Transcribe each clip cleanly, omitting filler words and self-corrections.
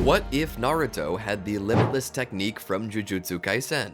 What if Naruto had the Limitless Technique from Jujutsu Kaisen?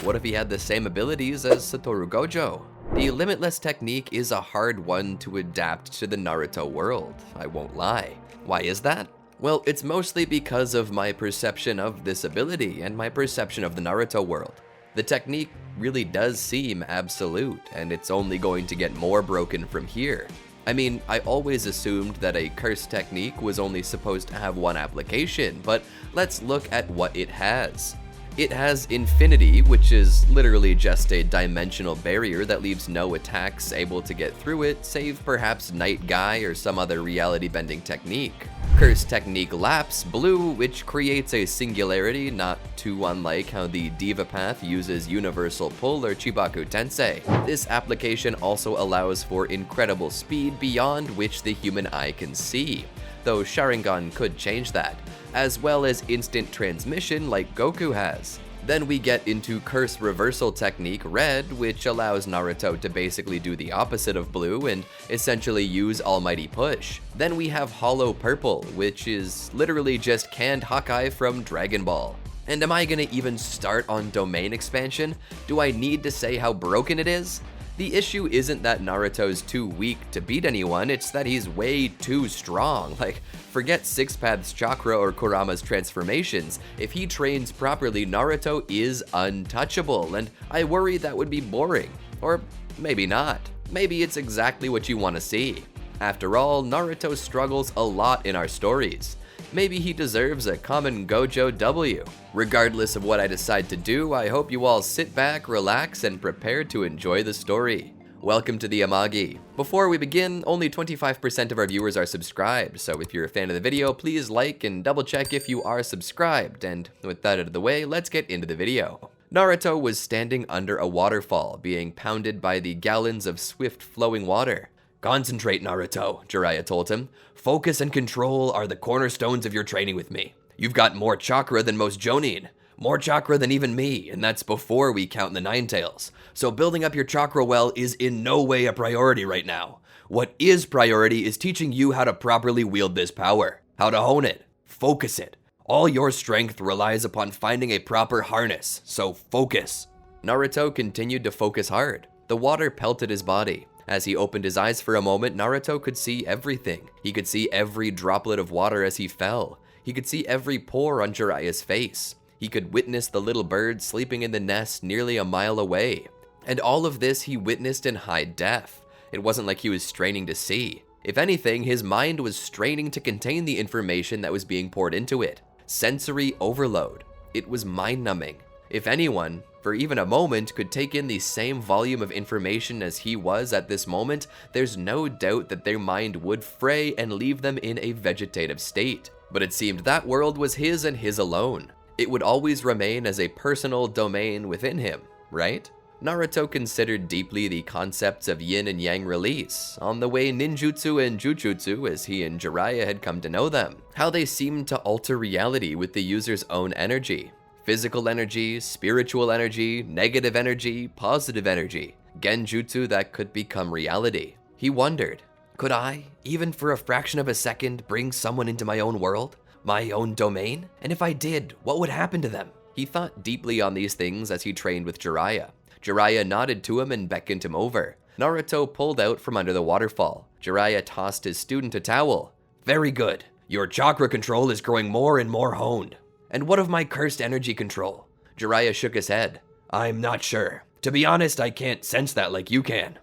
What if he had the same abilities as Satoru Gojo? The Limitless Technique is a hard one to adapt to the Naruto world, I won't lie. Why is that? Well, it's mostly because of my perception of this ability and my perception of the Naruto world. The technique really does seem absolute, and it's only going to get more broken from here. I mean, I always assumed that a curse technique was only supposed to have one application, but let's look at what it has. It has infinity, which is literally just a dimensional barrier that leaves no attacks able to get through it, save perhaps Night Guy or some other reality-bending technique. Curse Technique Lapse Blue, which creates a singularity not too unlike how the Devapath uses Universal Pull or Chibaku Tensei. This application also allows for incredible speed beyond which the human eye can see, though Sharingan could change that, as well as instant transmission like Goku has. Then we get into Curse Reversal Technique Red, which allows Naruto to basically do the opposite of Blue and essentially use Almighty Push. Then we have Hollow Purple, which is literally just canned Hakai from Dragon Ball. And am I gonna even start on domain expansion? Do I need to say how broken it is? The issue isn't that Naruto's too weak to beat anyone, it's that he's way too strong. Like, forget Six Paths Chakra or Kurama's transformations. If he trains properly, Naruto is untouchable, and I worry that would be boring. Or maybe not. Maybe it's exactly what you want to see. After all, Naruto struggles a lot in our stories. Maybe he deserves a common Gojo W. Regardless of what I decide to do, I hope you all sit back, relax, and prepare to enjoy the story. Welcome to the Amagi. Before we begin, only 25% of our viewers are subscribed, so if you're a fan of the video, please like and double check if you are subscribed. And with that out of the way, let's get into the video. Naruto was standing under a waterfall, being pounded by the gallons of swift flowing water. "Concentrate, Naruto," Jiraiya told him. "Focus and control are the cornerstones of your training with me. You've got more chakra than most Jonin, more chakra than even me, and that's before we count the Nine Tails. So building up your chakra well is in no way a priority right now. What is priority is teaching you how to properly wield this power, how to hone it, focus it. All your strength relies upon finding a proper harness, so focus." Naruto continued to focus hard. The water pelted his body. As he opened his eyes for a moment, Naruto could see everything. He could see every droplet of water as he fell. He could see every pore on Jiraiya's face. He could witness the little bird sleeping in the nest nearly a mile away. And all of this he witnessed in high def. It wasn't like he was straining to see. If anything, his mind was straining to contain the information that was being poured into it. Sensory overload. It was mind-numbing. If anyone, for even a moment, could take in the same volume of information as he was at this moment, there's no doubt that their mind would fray and leave them in a vegetative state. But it seemed that world was his and his alone. It would always remain as a personal domain within him, right? Naruto considered deeply the concepts of yin and yang release, on the way ninjutsu and jujutsu as he and Jiraiya had come to know them, how they seemed to alter reality with the user's own energy. Physical energy, spiritual energy, negative energy, positive energy, genjutsu that could become reality. He wondered, could I, even for a fraction of a second, bring someone into my own world, my own domain? And if I did, what would happen to them? He thought deeply on these things as he trained with Jiraiya. Jiraiya nodded to him and beckoned him over. Naruto pulled out from under the waterfall. Jiraiya tossed his student a towel. "Very good. Your chakra control is growing more and more honed." "And what of my cursed energy control?" Jiraiya shook his head. "I'm not sure. To be honest, I can't sense that like you can."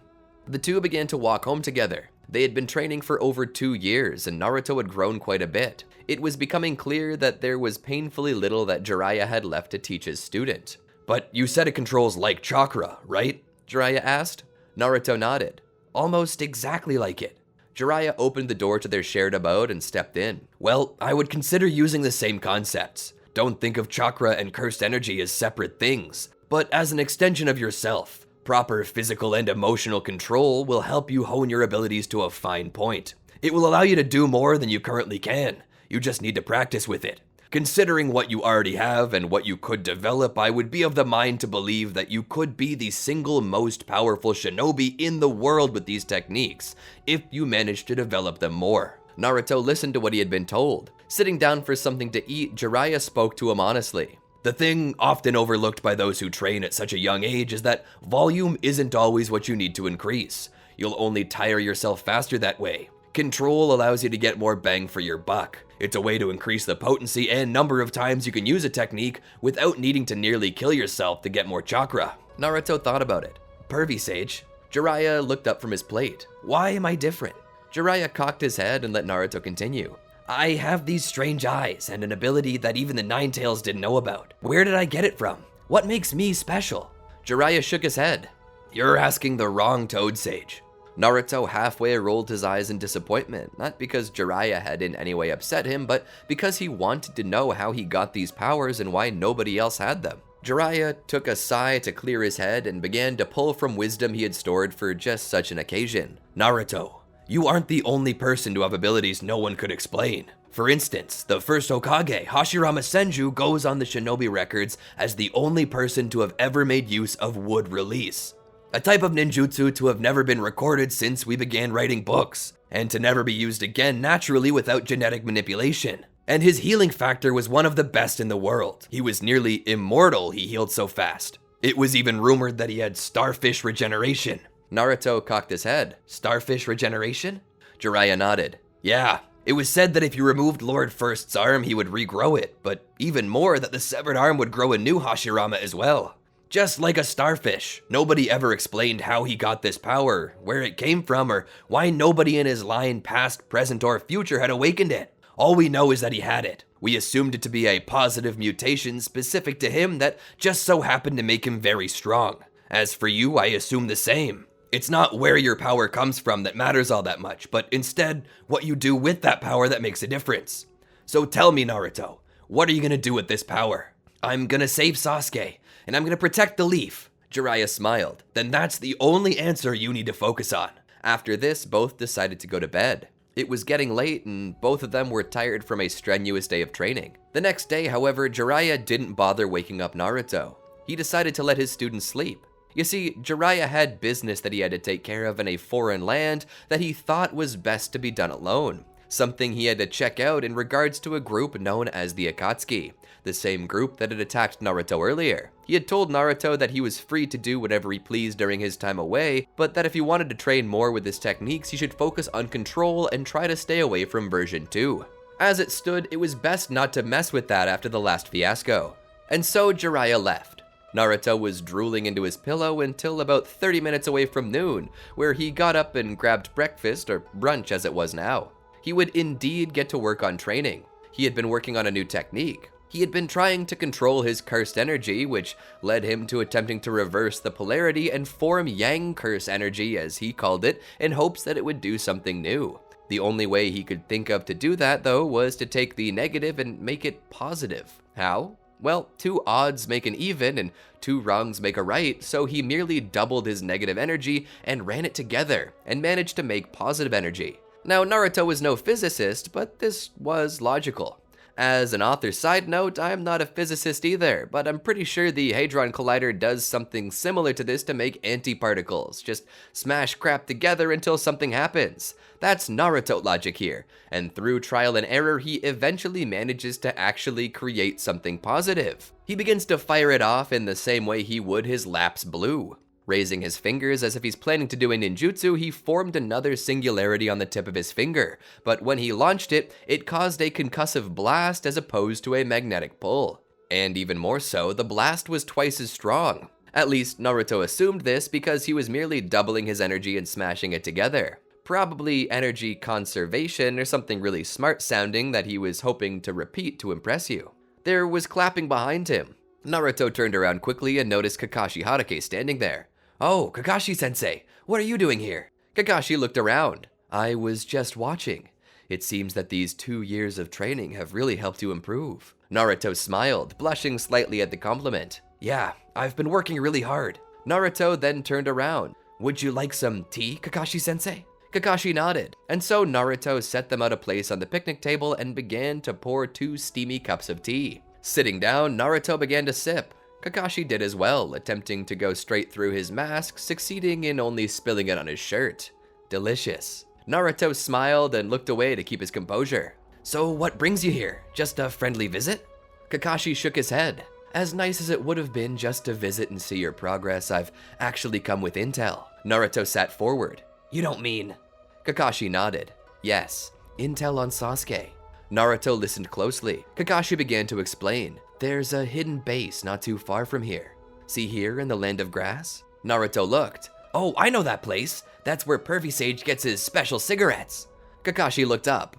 The two began to walk home together. They had been training for over 2 years, and Naruto had grown quite a bit. It was becoming clear that there was painfully little that Jiraiya had left to teach his student. "But you said it controls like chakra, right?" Jiraiya asked. Naruto nodded. "Almost exactly like it." Jiraiya opened the door to their shared abode and stepped in. "Well, I would consider using the same concepts. Don't think of chakra and cursed energy as separate things, but as an extension of yourself. Proper physical and emotional control will help you hone your abilities to a fine point. It will allow you to do more than you currently can. You just need to practice with it. Considering what you already have and what you could develop, I would be of the mind to believe that you could be the single most powerful shinobi in the world with these techniques, if you managed to develop them more." Naruto listened to what he had been told. Sitting down for something to eat, Jiraiya spoke to him honestly. The thing often overlooked by those who train at such a young age is that volume isn't always what you need to increase. You'll only tire yourself faster that way. Control allows you to get more bang for your buck. It's a way to increase the potency and number of times you can use a technique without needing to nearly kill yourself to get more chakra. Naruto thought about it. Pervy Sage. Jiraiya looked up from his plate. Why am I different? Jiraiya cocked his head and let Naruto continue. I have these strange eyes and an ability that even the Nine Tails didn't know about. Where did I get it from? What makes me special? Jiraiya shook his head. You're asking the wrong Toad Sage. Naruto halfway rolled his eyes in disappointment, not because Jiraiya had in any way upset him, but because he wanted to know how he got these powers and why nobody else had them. Jiraiya took a sigh to clear his head and began to pull from wisdom he had stored for just such an occasion. Naruto, you aren't the only person to have abilities no one could explain. For instance, the first Hokage, Hashirama Senju, goes on the shinobi records as the only person to have ever made use of wood release. A type of ninjutsu to have never been recorded since we began writing books, and to never be used again naturally without genetic manipulation. And his healing factor was one of the best in the world. He was nearly immortal, he healed so fast. It was even rumored that he had starfish regeneration. Naruto cocked his head. Starfish regeneration? Jiraiya nodded. Yeah, it was said that if you removed Lord First's arm, he would regrow it, but even more that the severed arm would grow a new Hashirama as well. Just like a starfish. Nobody ever explained how he got this power, where it came from, or why nobody in his line, past, present, or future, had awakened it. All we know is that he had it. We assumed it to be a positive mutation specific to him that just so happened to make him very strong. As for you, I assume the same. It's not where your power comes from that matters all that much, but instead, what you do with that power that makes a difference. So tell me, Naruto, what are you gonna do with this power? I'm gonna save Sasuke, and I'm gonna protect the leaf. Jiraiya smiled. Then that's the only answer you need to focus on. After this, both decided to go to bed. It was getting late, and both of them were tired from a strenuous day of training. The next day, however, Jiraiya didn't bother waking up Naruto. He decided to let his students sleep. You see, Jiraiya had business that he had to take care of in a foreign land that he thought was best to be done alone. Something he had to check out in regards to a group known as the Akatsuki, the same group that had attacked Naruto earlier. He had told Naruto that he was free to do whatever he pleased during his time away, but that if he wanted to train more with his techniques, he should focus on control and try to stay away from version 2. As it stood, it was best not to mess with that after the last fiasco. And so Jiraiya left. Naruto was drooling into his pillow until about 30 minutes away from noon, where he got up and grabbed breakfast, or brunch as it was now. He would indeed get to work on training. He had been working on a new technique. He had been trying to control his cursed energy, which led him to attempting to reverse the polarity and form Yang Curse energy, as he called it, in hopes that it would do something new. The only way he could think of to do that, though, was to take the negative and make it positive. How? Well, 2 odds make an even and 2 wrongs make a right, so he merely doubled his negative energy and ran it together and managed to make positive energy. Now, Naruto was no physicist, but this was logical. As an author's side note, I'm not a physicist either, but I'm pretty sure the Hadron Collider does something similar to this to make antiparticles. Just smash crap together until something happens. That's Naruto logic here, and through trial and error, he eventually manages to actually create something positive. He begins to fire it off in the same way he would his Lapse Blue. Raising his fingers as if he's planning to do a ninjutsu, he formed another singularity on the tip of his finger, but when he launched it, it caused a concussive blast as opposed to a magnetic pull. And even more so, the blast was twice as strong. At least, Naruto assumed this because he was merely doubling his energy and smashing it together. Probably energy conservation or something really smart sounding that he was hoping to repeat to impress you. There was clapping behind him. Naruto turned around quickly and noticed Kakashi Hatake standing there. Oh, Kakashi-sensei, what are you doing here? Kakashi looked around. I was just watching. It seems that these 2 years of training have really helped you improve. Naruto smiled, blushing slightly at the compliment. Yeah, I've been working really hard. Naruto then turned around. Would you like some tea, Kakashi-sensei? Kakashi nodded, and so Naruto set them out a place on the picnic table and began to pour 2 steamy cups of tea. Sitting down, Naruto began to sip. Kakashi did as well, attempting to go straight through his mask, succeeding in only spilling it on his shirt. Delicious. Naruto smiled and looked away to keep his composure. So what brings you here? Just a friendly visit? Kakashi shook his head. As nice as it would have been just to visit and see your progress, I've actually come with intel. Naruto sat forward. You don't mean... Kakashi nodded. Yes, intel on Sasuke. Naruto listened closely. Kakashi began to explain. There's a hidden base not too far from here. See here in the Land of Grass? Naruto looked. Oh, I know that place. That's where Pervy Sage gets his special cigarettes. Kakashi looked up.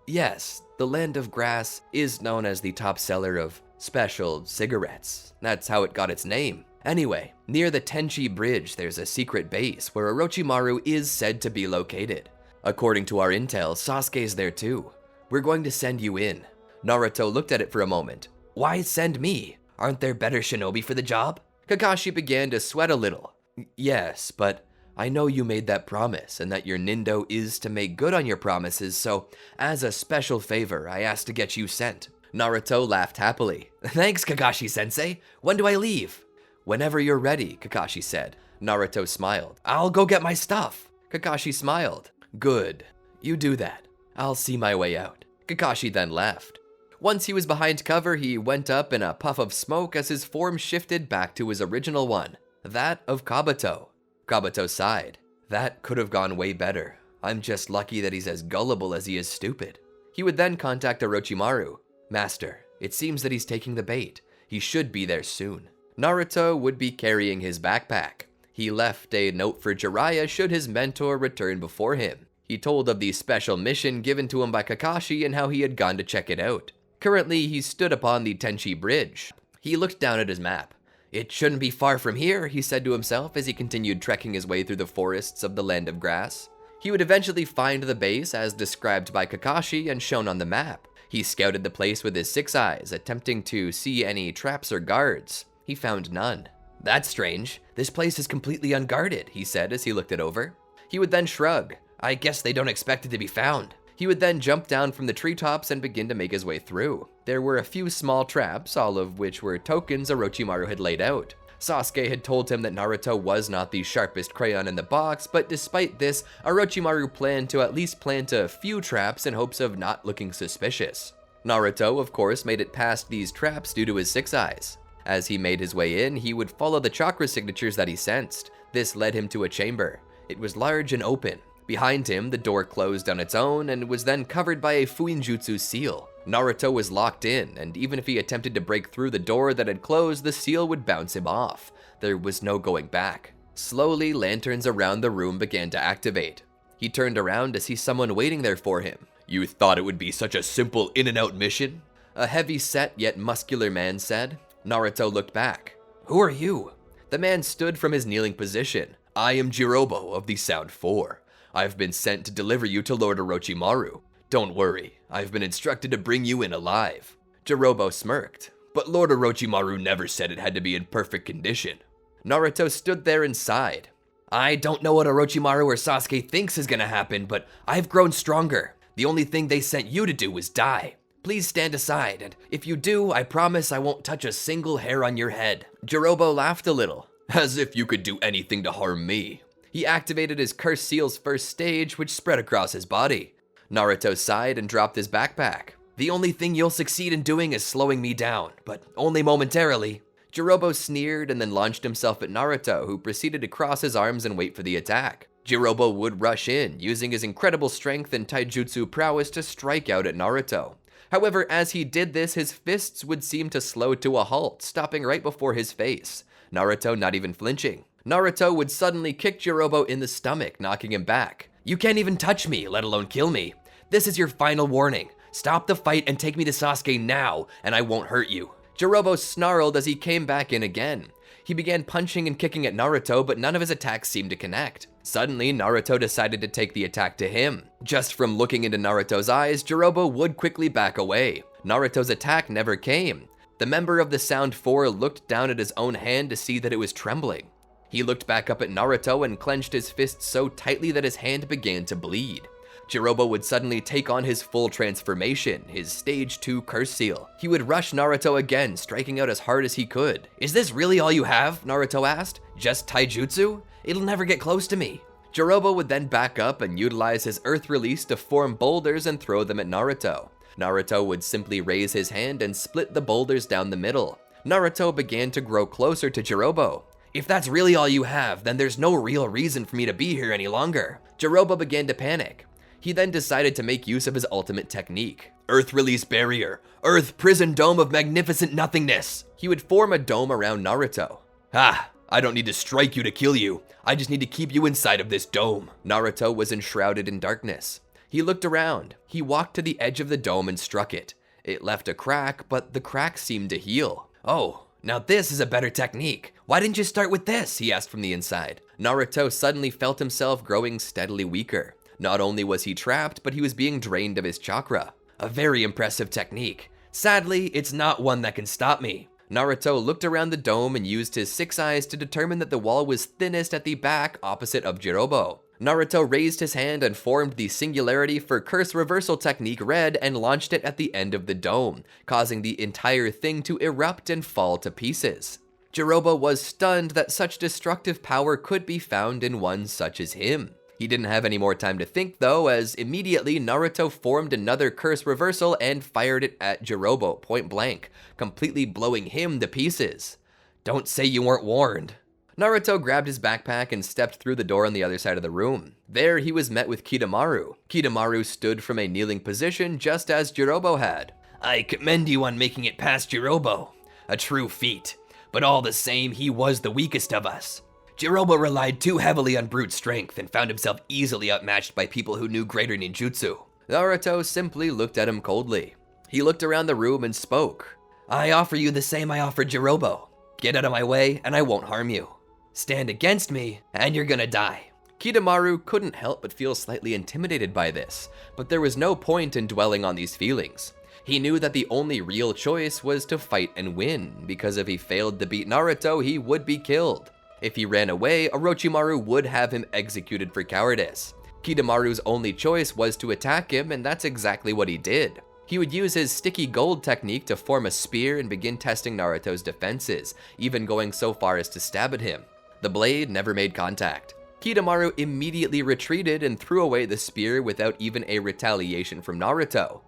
Yes, the Land of Grass is known as the top seller of special cigarettes. That's how it got its name. Anyway, near the Tenchi Bridge, there's a secret base where Orochimaru is said to be located. According to our intel, Sasuke's there too. We're going to send you in. Naruto looked at it for a moment. Why send me? Aren't there better shinobi for the job? Kakashi began to sweat a little. Yes, but I know you made that promise and that your Nindo is to make good on your promises, so as a special favor, I asked to get you sent. Naruto laughed happily. Thanks, Kakashi-sensei. When do I leave? Whenever you're ready, Kakashi said. Naruto smiled. I'll go get my stuff. Kakashi smiled. Good. You do that. I'll see my way out. Kakashi then left. Once he was behind cover, he went up in a puff of smoke as his form shifted back to his original one, that of Kabuto. Kabuto sighed. That could have gone way better. I'm just lucky that he's as gullible as he is stupid. He would then contact Orochimaru. Master, it seems that he's taking the bait. He should be there soon. Naruto would be carrying his backpack. He left a note for Jiraiya should his mentor return before him. He told of the special mission given to him by Kakashi and how he had gone to check it out. Currently, he stood upon the Tenchi Bridge. He looked down at his map. It shouldn't be far from here, he said to himself as he continued trekking his way through the forests of the Land of Grass. He would eventually find the base as described by Kakashi and shown on the map. He scouted the place with his 6 eyes, attempting to see any traps or guards. He found none. That's strange. This place is completely unguarded, he said as he looked it over. He would then shrug. I guess they don't expect it to be found. He would then jump down from the treetops and begin to make his way through. There were a few small traps, all of which were tokens Orochimaru had laid out. Sasuke had told him that Naruto was not the sharpest crayon in the box, but despite this, Orochimaru planned to at least plant a few traps in hopes of not looking suspicious. Naruto, of course, made it past these traps due to his 6 eyes. As he made his way in, he would follow the chakra signatures that he sensed. This led him to a chamber. It was large and open. Behind him, the door closed on its own and was then covered by a Fuinjutsu seal. Naruto was locked in, and even if he attempted to break through the door that had closed, the seal would bounce him off. There was no going back. Slowly, lanterns around the room began to activate. He turned around to see someone waiting there for him. You thought it would be such a simple in-and-out mission? A heavy-set yet muscular man said. Naruto looked back. Who are you? The man stood from his kneeling position. I am Jirobo of the Sound 4. I've been sent to deliver you to Lord Orochimaru. Don't worry, I've been instructed to bring you in alive. Jirobo smirked. But Lord Orochimaru never said it had to be in perfect condition. Naruto stood there and sighed. I don't know what Orochimaru or Sasuke thinks is gonna happen, but I've grown stronger. The only thing they sent you to do was die. Please stand aside, and if you do, I promise I won't touch a single hair on your head. Jirobo laughed a little. As if you could do anything to harm me. He activated his curse seal's first stage, which spread across his body. Naruto sighed and dropped his backpack. The only thing you'll succeed in doing is slowing me down, but only momentarily. Jirobo sneered and then launched himself at Naruto, who proceeded to cross his arms and wait for the attack. Jirobo would rush in, using his incredible strength and taijutsu prowess to strike out at Naruto. However, as he did this, his fists would seem to slow to a halt, stopping right before his face. Naruto not even flinching. Naruto would suddenly kick Jirobo in the stomach, knocking him back. You can't even touch me, let alone kill me. This is your final warning. Stop the fight and take me to Sasuke now, and I won't hurt you. Jirobo snarled as he came back in again. He began punching and kicking at Naruto, but none of his attacks seemed to connect. Suddenly, Naruto decided to take the attack to him. Just from looking into Naruto's eyes, Jirobo would quickly back away. Naruto's attack never came. The member of the Sound 4 looked down at his own hand to see that it was trembling. He looked back up at Naruto and clenched his fist so tightly that his hand began to bleed. Jirobo would suddenly take on his full transformation, his stage 2 curse seal. He would rush Naruto again, striking out as hard as he could. Is this really all you have? Naruto asked. Just taijutsu? It'll never get close to me. Jirobo would then back up and utilize his earth release to form boulders and throw them at Naruto. Naruto would simply raise his hand and split the boulders down the middle. Naruto began to grow closer to Jirobo. "If that's really all you have, then there's no real reason for me to be here any longer." Jirobo began to panic. He then decided to make use of his ultimate technique. Earth Release Barrier. Earth Prison Dome of Magnificent Nothingness. He would form a dome around Naruto. I don't need to strike you to kill you. I just need to keep you inside of this dome." Naruto was enshrouded in darkness. He looked around. He walked to the edge of the dome and struck it. It left a crack, but the crack seemed to heal. "Oh, now this is a better technique. Why didn't you start with this?" he asked from the inside. Naruto suddenly felt himself growing steadily weaker. Not only was he trapped, but he was being drained of his chakra. "A very impressive technique. Sadly, it's not one that can stop me." Naruto looked around the dome and used his 6 eyes to determine that the wall was thinnest at the back opposite of Jirobo. Naruto raised his hand and formed the singularity for curse reversal technique red and launched it at the end of the dome, causing the entire thing to erupt and fall to pieces. Jirobo was stunned that such destructive power could be found in one such as him. He didn't have any more time to think though, as immediately Naruto formed another curse reversal and fired it at Jirobo point blank, completely blowing him to pieces. "Don't say you weren't warned." Naruto grabbed his backpack and stepped through the door on the other side of the room. There he was met with Kidomaru. Kidomaru stood from a kneeling position just as Jirobo had. "I commend you on making it past Jirobo. A true feat. But all the same, he was the weakest of us. Jirobo relied too heavily on brute strength and found himself easily outmatched by people who knew greater ninjutsu." Naruto simply looked at him coldly. He looked around the room and spoke. "I offer you the same I offered Jirobo. Get out of my way and I won't harm you. Stand against me and you're gonna die." Kidomaru couldn't help but feel slightly intimidated by this, but there was no point in dwelling on these feelings. He knew that the only real choice was to fight and win, because if he failed to beat Naruto, he would be killed. If he ran away, Orochimaru would have him executed for cowardice. Kidomaru's only choice was to attack him, and that's exactly what he did. He would use his sticky gold technique to form a spear and begin testing Naruto's defenses, even going so far as to stab at him. The blade never made contact. Kidomaru immediately retreated and threw away the spear without even a retaliation from Naruto.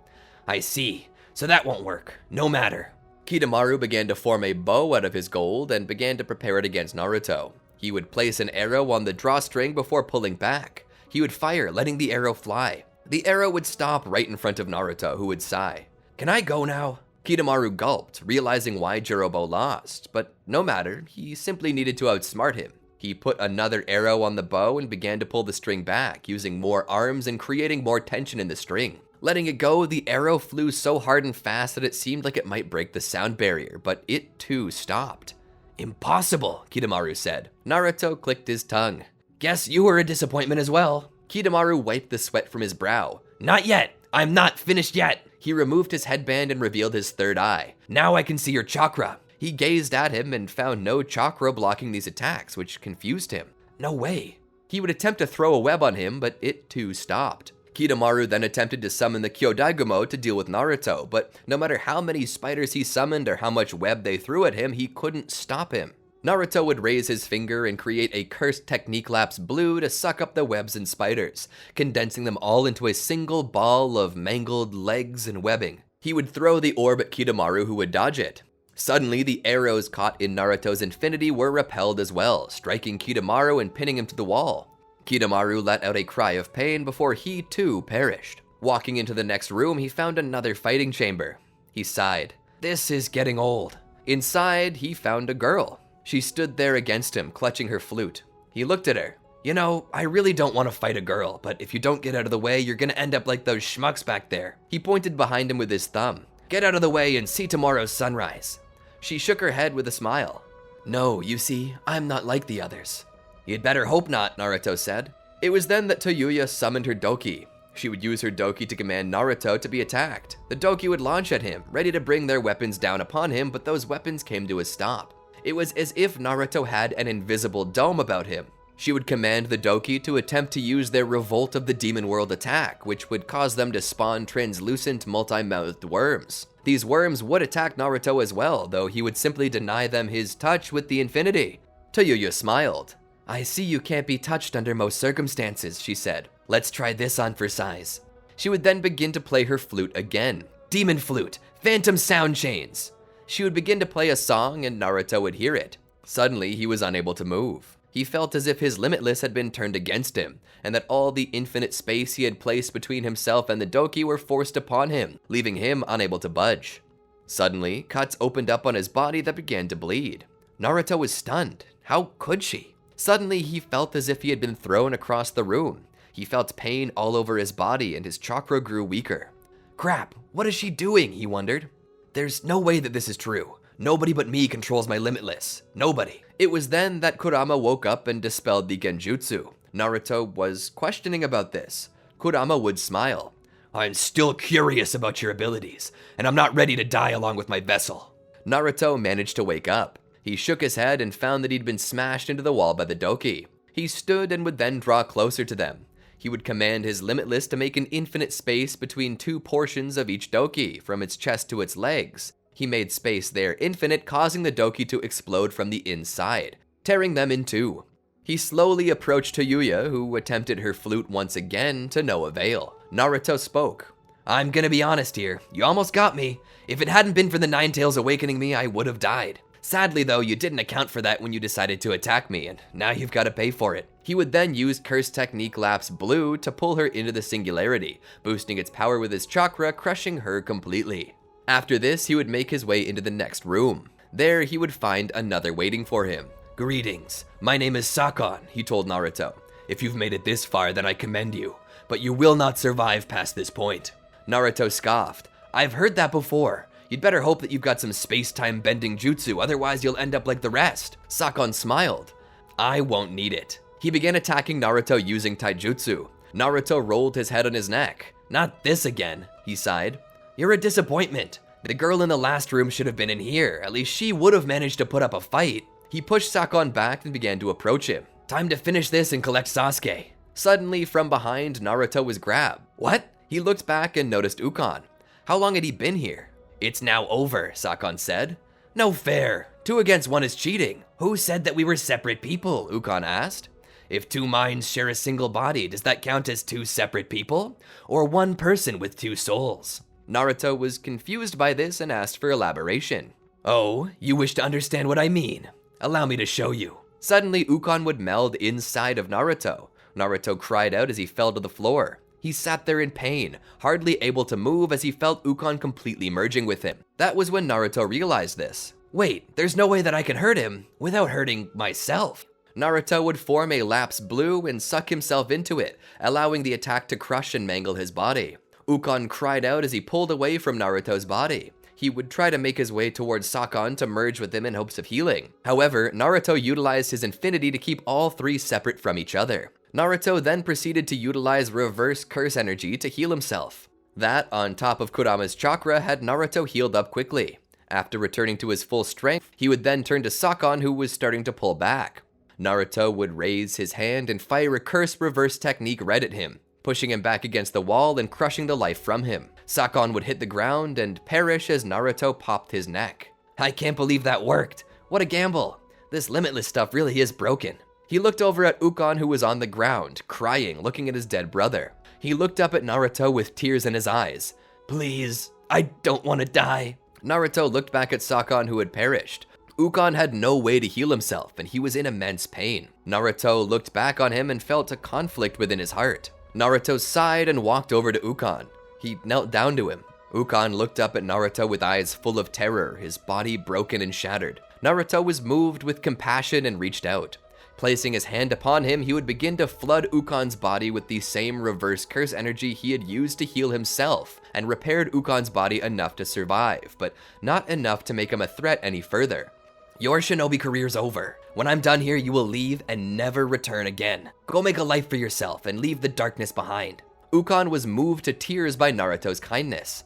"I see, so that won't work. No matter." Kidomaru began to form a bow out of his gold and began to prepare it against Naruto. He would place an arrow on the drawstring before pulling back. He would fire, letting the arrow fly. The arrow would stop right in front of Naruto, who would sigh. "Can I go now?" Kidomaru gulped, realizing why Jirobo lost, but no matter, he simply needed to outsmart him. He put another arrow on the bow and began to pull the string back, using more arms and creating more tension in the string. Letting it go, the arrow flew so hard and fast that it seemed like it might break the sound barrier, but it too stopped. "Impossible," Kidomaru said. Naruto clicked his tongue. "Guess you were a disappointment as well." Kidomaru wiped the sweat from his brow. "Not yet! I'm not finished yet!" He removed his headband and revealed his third eye. "Now I can see your chakra." He gazed at him and found no chakra blocking these attacks, which confused him. No way. He would attempt to throw a web on him, but it too stopped. Kidomaru then attempted to summon the Kyodaigomo to deal with Naruto, but no matter how many spiders he summoned or how much web they threw at him, he couldn't stop him. Naruto would raise his finger and create a cursed Technique Lapse blue to suck up the webs and spiders, condensing them all into a single ball of mangled legs and webbing. He would throw the orb at Kidomaru, who would dodge it. Suddenly, the arrows caught in Naruto's infinity were repelled as well, striking Kidomaru and pinning him to the wall. Kidomaru let out a cry of pain before he too perished. Walking into the next room, he found another fighting chamber. He sighed. "This is getting old." Inside, he found a girl. She stood there against him, clutching her flute. He looked at her. "You know, I really don't want to fight a girl, but if you don't get out of the way, you're gonna end up like those schmucks back there." He pointed behind him with his thumb. "Get out of the way and see tomorrow's sunrise." She shook her head with a smile. "No, you see, I'm not like the others." "You'd better hope not," Naruto said. It was then that Toyuya summoned her Doki. She would use her Doki to command Naruto to be attacked. The Doki would launch at him, ready to bring their weapons down upon him, but those weapons came to a stop. It was as if Naruto had an invisible dome about him. She would command the Doki to attempt to use their Revolt of the Demon World attack, which would cause them to spawn translucent multi-mouthed worms. These worms would attack Naruto as well, though he would simply deny them his touch with the infinity. Toyuya smiled. "I see you can't be touched under most circumstances," she said. "Let's try this on for size." She would then begin to play her flute again. Demon flute, phantom sound chains. She would begin to play a song and Naruto would hear it. Suddenly, he was unable to move. He felt as if his Limitless had been turned against him, and that all the infinite space he had placed between himself and the Doki were forced upon him, leaving him unable to budge. Suddenly, cuts opened up on his body that began to bleed. Naruto was stunned. How could she? Suddenly, he felt as if he had been thrown across the room. He felt pain all over his body and his chakra grew weaker. Crap, what is she doing? He wondered. There's no way that this is true. Nobody but me controls my Limitless. Nobody. It was then that Kurama woke up and dispelled the genjutsu. Naruto was questioning about this. Kurama would smile. I'm still curious about your abilities, and I'm not ready to die along with my vessel. Naruto managed to wake up. He shook his head and found that he'd been smashed into the wall by the Doki. He stood and would then draw closer to them. He would command his Limitless to make an infinite space between two portions of each Doki, from its chest to its legs. He made space there infinite, causing the Doki to explode from the inside, tearing them in two. He slowly approached Toyuya, who attempted her flute once again to no avail. Naruto spoke. I'm gonna be honest here, you almost got me. If it hadn't been for the Nine Tails awakening me, I would have died. Sadly though, you didn't account for that when you decided to attack me, and now you've got to pay for it. He would then use Curse Technique Lapse Blue to pull her into the singularity, boosting its power with his chakra, crushing her completely. After this, he would make his way into the next room. There, he would find another waiting for him. Greetings, my name is Sakon, he told Naruto. If you've made it this far, then I commend you, but you will not survive past this point. Naruto scoffed. I've heard that before. You'd better hope that you've got some space-time bending jutsu, otherwise you'll end up like the rest. Sakon smiled. I won't need it. He began attacking Naruto using taijutsu. Naruto rolled his head on his neck. Not this again, he sighed. You're a disappointment. The girl in the last room should have been in here. At least she would have managed to put up a fight. He pushed Sakon back and began to approach him. Time to finish this and collect Sasuke. Suddenly, from behind, Naruto was grabbed. What? He looked back and noticed Ukon. How long had he been here? It's now over, Sakon said. No fair. 2 against 1 is cheating. Who said that we were separate people? Ukon asked. If 2 minds share a single body, does that count as 2 separate people? Or 1 person with 2 souls? Naruto was confused by this and asked for elaboration. Oh, you wish to understand what I mean? Allow me to show you. Suddenly, Ukon would meld inside of Naruto. Naruto cried out as he fell to the floor. He sat there in pain, hardly able to move as he felt Ukon completely merging with him. That was when Naruto realized this. Wait, there's no way that I can hurt him without hurting myself. Naruto would form a Lapse Blue and suck himself into it, allowing the attack to crush and mangle his body. Ukon cried out as he pulled away from Naruto's body. He would try to make his way towards Sakon to merge with him in hopes of healing. However, Naruto utilized his infinity to keep all 3 separate from each other. Naruto then proceeded to utilize reverse curse energy to heal himself. That, on top of Kurama's chakra, had Naruto healed up quickly. After returning to his full strength, he would then turn to Sakon, who was starting to pull back. Naruto would raise his hand and fire a curse reverse technique right at him, pushing him back against the wall and crushing the life from him. Sakon would hit the ground and perish as Naruto popped his neck. I can't believe that worked. What a gamble. This Limitless stuff really is broken. He looked over at Ukon, who was on the ground, crying, looking at his dead brother. He looked up at Naruto with tears in his eyes. Please, I don't want to die. Naruto looked back at Sakon, who had perished. Ukon had no way to heal himself, and he was in immense pain. Naruto looked back on him and felt a conflict within his heart. Naruto sighed and walked over to Ukon. He knelt down to him. Ukon looked up at Naruto with eyes full of terror, his body broken and shattered. Naruto was moved with compassion and reached out. Placing his hand upon him, he would begin to flood Ukon's body with the same reverse curse energy he had used to heal himself, and repaired Ukon's body enough to survive, but not enough to make him a threat any further. Your shinobi career's over. When I'm done here, you will leave and never return again. Go make a life for yourself and leave the darkness behind. Ukon was moved to tears by Naruto's kindness.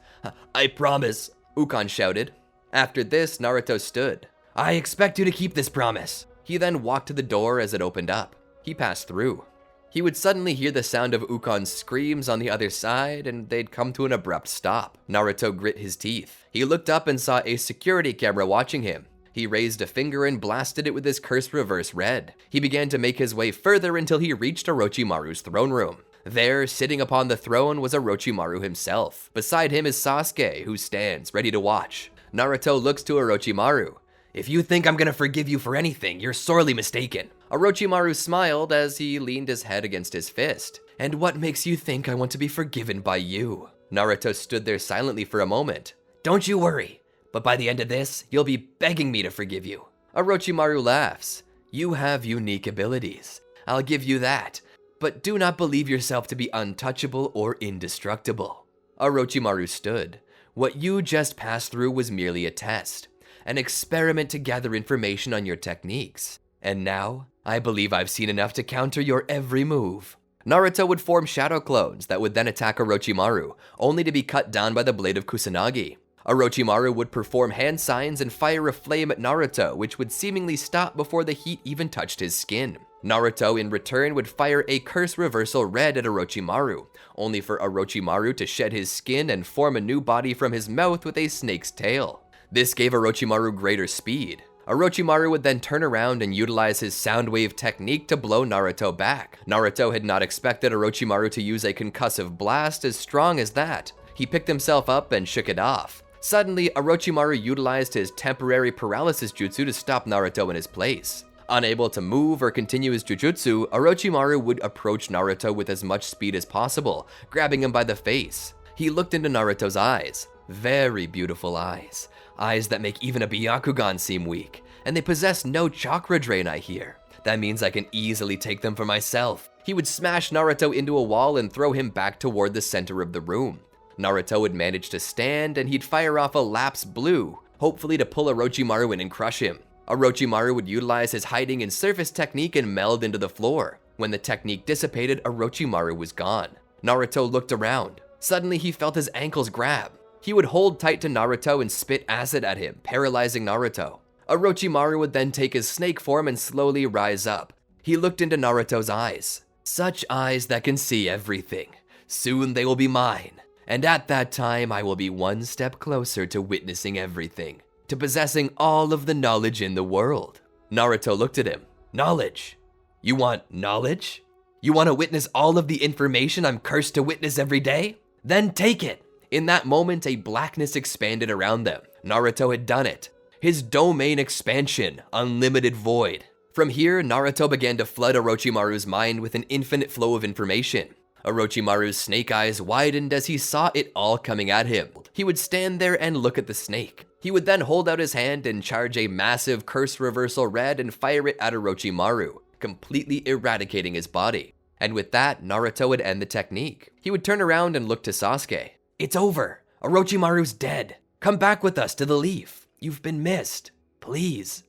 I promise, Ukon shouted. After this, Naruto stood. I expect you to keep this promise. He then walked to the door as it opened up. He passed through. He would suddenly hear the sound of Ukon's screams on the other side, and they'd come to an abrupt stop. Naruto grit his teeth. He looked up and saw a security camera watching him. He raised a finger and blasted it with his curse reverse red. He began to make his way further until he reached Orochimaru's throne room. There, sitting upon the throne, was Orochimaru himself. Beside him is Sasuke, who stands, ready to watch. Naruto looks to Orochimaru. "If you think I'm gonna forgive you for anything, you're sorely mistaken." Orochimaru smiled as he leaned his head against his fist. "And what makes you think I want to be forgiven by you?" Naruto stood there silently for a moment. "Don't you worry, but by the end of this, you'll be begging me to forgive you." Orochimaru laughs. "You have unique abilities. I'll give you that. But do not believe yourself to be untouchable or indestructible." Orochimaru stood. "What you just passed through was merely a test, an experiment to gather information on your techniques. And now, I believe I've seen enough to counter your every move." Naruto would form shadow clones that would then attack Orochimaru, only to be cut down by the blade of Kusanagi. Orochimaru would perform hand signs and fire a flame at Naruto, which would seemingly stop before the heat even touched his skin. Naruto, in return, would fire a curse reversal red at Orochimaru, only for Orochimaru to shed his skin and form a new body from his mouth with a snake's tail. This gave Orochimaru greater speed. Orochimaru would then turn around and utilize his sound wave technique to blow Naruto back. Naruto had not expected Orochimaru to use a concussive blast as strong as that. He picked himself up and shook it off. Suddenly, Orochimaru utilized his temporary paralysis jutsu to stop Naruto in his place. Unable to move or continue his jujutsu, Orochimaru would approach Naruto with as much speed as possible, grabbing him by the face. He looked into Naruto's eyes. Very beautiful eyes. Eyes that make even a Byakugan seem weak. And they possess no chakra drain, I hear. That means I can easily take them for myself. He would smash Naruto into a wall and throw him back toward the center of the room. Naruto would manage to stand and he'd fire off a Lapse Blue, hopefully to pull Orochimaru in and crush him. Orochimaru would utilize his hiding and surface technique and meld into the floor. When the technique dissipated, Orochimaru was gone. Naruto looked around. Suddenly he felt his ankles grab. He would hold tight to Naruto and spit acid at him, paralyzing Naruto. Orochimaru would then take his snake form and slowly rise up. He looked into Naruto's eyes. Such eyes that can see everything. Soon they will be mine. And at that time, I will be one step closer to witnessing everything, to possessing all of the knowledge in the world. Naruto looked at him. Knowledge? You want knowledge? You want to witness all of the information I'm cursed to witness every day? Then take it. In that moment, a blackness expanded around them. Naruto had done it. His domain expansion, unlimited void. From here, Naruto began to flood Orochimaru's mind with an infinite flow of information. Orochimaru's snake eyes widened as he saw it all coming at him. He would stand there and look at the snake. He would then hold out his hand and charge a massive curse reversal red and fire it at Orochimaru, completely eradicating his body. And with that, Naruto would end the technique. He would turn around and look to Sasuke. It's over. Orochimaru's dead. Come back with us to the Leaf. You've been missed. Please.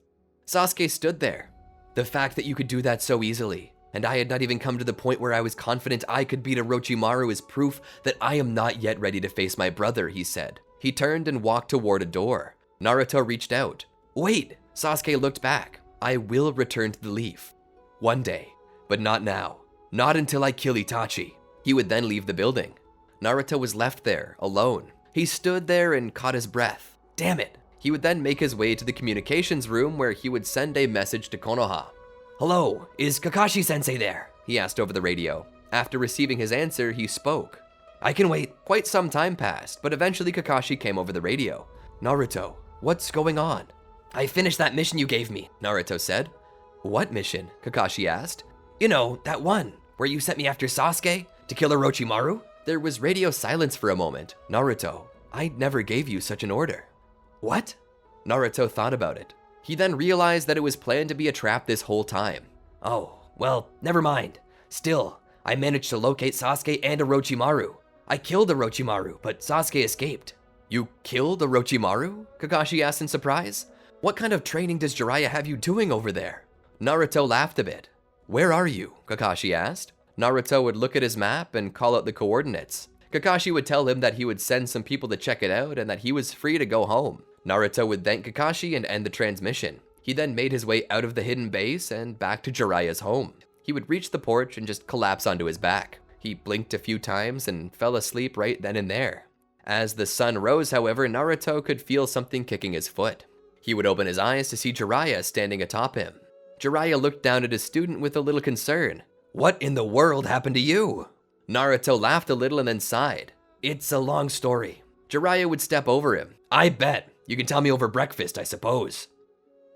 Sasuke stood there. The fact that you could do that so easily, and I had not even come to the point where I was confident I could beat Orochimaru is proof that I am not yet ready to face my brother, he said. He turned and walked toward a door. Naruto reached out. Wait, Sasuke looked back. I will return to the Leaf. One day, but not now. Not until I kill Itachi. He would then leave the building. Naruto was left there, alone. He stood there and caught his breath. Damn it. He would then make his way to the communications room where he would send a message to Konoha. Hello, is Kakashi-sensei there? He asked over the radio. After receiving his answer, he spoke. I can wait. Quite some time passed, but eventually Kakashi came over the radio. Naruto, what's going on? I finished that mission you gave me, Naruto said. What mission? Kakashi asked. You know, that one, where you sent me after Sasuke to kill Orochimaru? There was radio silence for a moment. Naruto, I never gave you such an order. What? Naruto thought about it. He then realized that it was planned to be a trap this whole time. Oh, well, never mind. Still, I managed to locate Sasuke and Orochimaru. I killed Orochimaru, but Sasuke escaped. You killed Orochimaru? Kakashi asked in surprise. What kind of training does Jiraiya have you doing over there? Naruto laughed a bit. Where are you? Kakashi asked. Naruto would look at his map and call out the coordinates. Kakashi would tell him that he would send some people to check it out and that he was free to go home. Naruto would thank Kakashi and end the transmission. He then made his way out of the hidden base and back to Jiraiya's home. He would reach the porch and just collapse onto his back. He blinked a few times and fell asleep right then and there. As the sun rose, however, Naruto could feel something kicking his foot. He would open his eyes to see Jiraiya standing atop him. Jiraiya looked down at his student with a little concern. "What in the world happened to you?" Naruto laughed a little and then sighed. "It's a long story." Jiraiya would step over him. "I bet. You can tell me over breakfast, I suppose."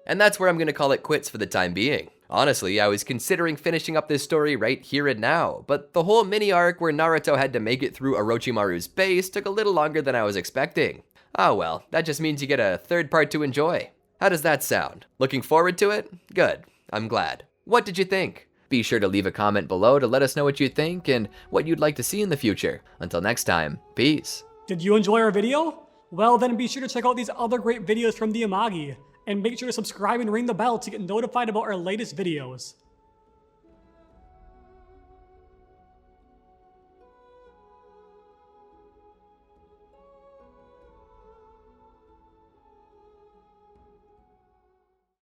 And that's where I'm gonna call it quits for the time being. Honestly, I was considering finishing up this story right here and now, but the whole mini arc where Naruto had to make it through Orochimaru's base took a little longer than I was expecting. Oh well, that just means you get a third part to enjoy. How does that sound? Looking forward to it? Good. I'm glad. What did you think? Be sure to leave a comment below to let us know what you think and what you'd like to see in the future. Until next time, peace. Did you enjoy our video? Well, then be sure to check out these other great videos from the Amagi, and make sure to subscribe and ring the bell to get notified about our latest videos.